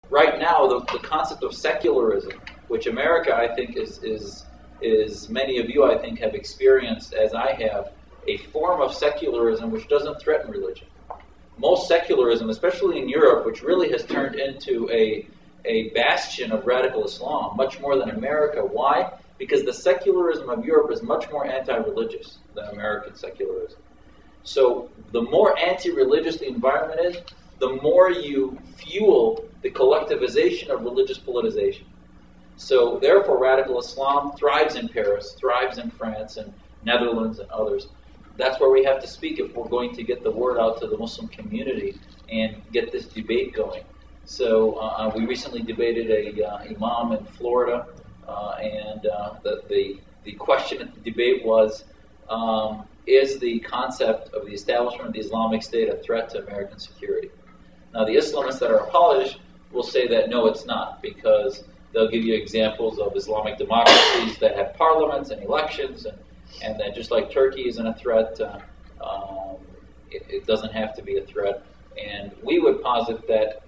right now, the concept of secularism, which America, I think, is many of you, I think, have experienced, as I have, a form of secularism which doesn't threaten religion. Most secularism, especially in Europe, which really has turned into a bastion of radical Islam, much more than America. Why? Because the secularism of Europe is much more anti-religious than American secularism. So the more anti-religious the environment is, the more you fuel the collectivization of religious politicization. So therefore, radical Islam thrives in Paris, thrives in France and Netherlands and others. That's where we have to speak if we're going to get the word out to the Muslim community and get this debate going. So we recently debated a imam in Florida, and the question at the debate was, is the concept of the establishment of the Islamic State a threat to American security? Now, the Islamists that are opposed will say that no, it's not, because they'll give you examples of Islamic democracies that have parliaments and elections, and that just like Turkey isn't a threat, it doesn't have to be a threat. And we would posit that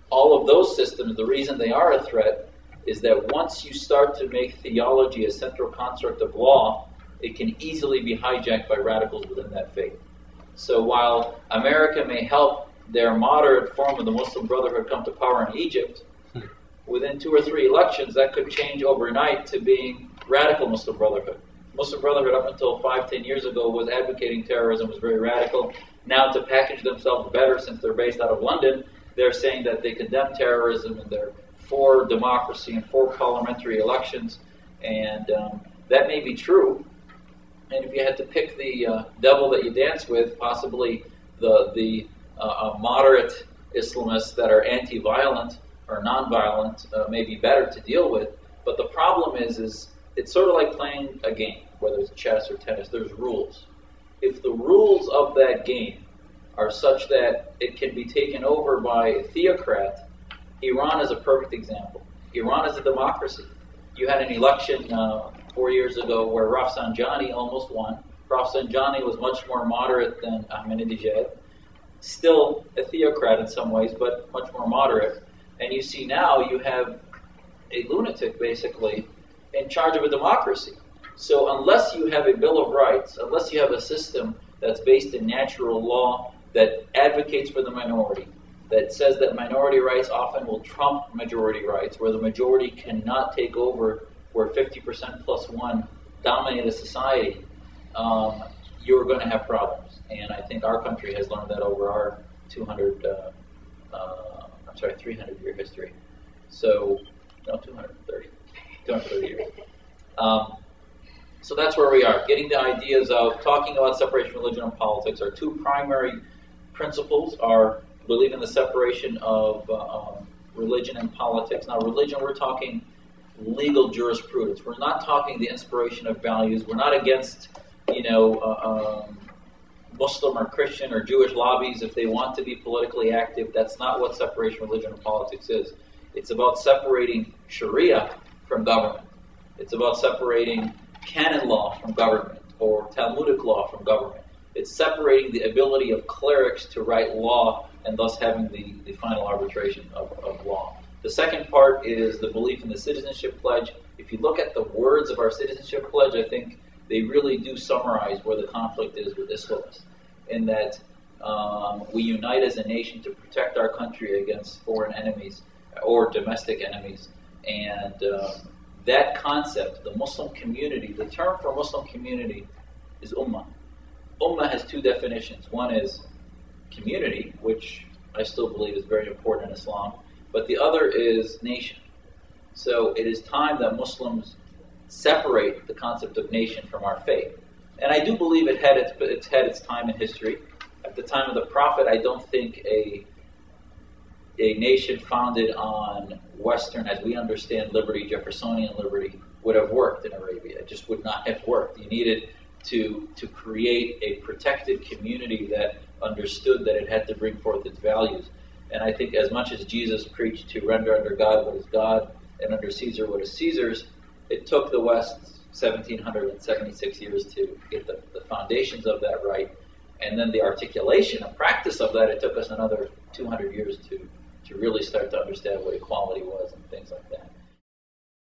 all of those systems, the reason they are a threat is that once you start to make theology a central construct of law, it can easily be hijacked by radicals within that faith. So while America may help their moderate form of the Muslim Brotherhood come to power in Egypt, within 2 or 3 elections, that could change overnight to being radical Muslim Brotherhood. Muslim Brotherhood, up until 5-10 years ago, was advocating terrorism, was very radical. Now, to package themselves better, since they're based out of London, they're saying that they condemn terrorism and they're for democracy and for parliamentary elections. And that may be true. And if you had to pick the devil that you dance with, possibly the moderate Islamists that are anti-violent or non-violent may be better to deal with. But the problem is it's sort of like playing a game, whether it's chess or tennis. There's rules. If the rules of that game are such that it can be taken over by a theocrat, Iran is a perfect example. Iran is a democracy. You had an election 4 years ago where Rafsanjani almost won. Rafsanjani was much more moderate than Ahmadinejad. Still a theocrat in some ways, but much more moderate. And you see now you have a lunatic, basically, in charge of a democracy. So unless you have a Bill of Rights, unless you have a system that's based in natural law that advocates for the minority, that says that minority rights often will trump majority rights, where the majority cannot take over, where 50% plus one dominate a society, you're going to have problems. And I think our country has learned that over our 300-year history. So, no, 230 years. So that's where we are. Getting the ideas of talking about separation of religion and politics. Our 2 primary principles are believe in the separation of religion and politics. Now, religion, we're talking legal jurisprudence. We're not talking the inspiration of values. We're not against, Muslim or Christian or Jewish lobbies if they want to be politically active. That's not what separation of religion and politics is. It's about separating Sharia from government. It's about separating canon law from government or Talmudic law from government. It's separating the ability of clerics to write law and thus having the final arbitration of law. The second part is the belief in the citizenship pledge. If you look at the words of our citizenship pledge, I think they really do summarize where the conflict is with Islamists, in that we unite as a nation to protect our country against foreign enemies or domestic enemies. And that concept, the Muslim community, the term for Muslim community is ummah. Ummah has 2 definitions. One is community, which I still believe is very important in Islam, but the other is nation. So it is time that Muslims separate the concept of nation from our faith. And I do believe it had its time in history. At the time of the Prophet, I don't think a nation founded on Western, as we understand liberty, Jeffersonian liberty, would have worked in Arabia. It just would not have worked. You needed to create a protected community that understood that it had to bring forth its values. And I think as much as Jesus preached to render under God what is God and under Caesar what is Caesar's, it took the West 1,776 years to get the foundations of that right. And then the articulation and practice of that, it took us another 200 years to really start to understand what equality was and things like that.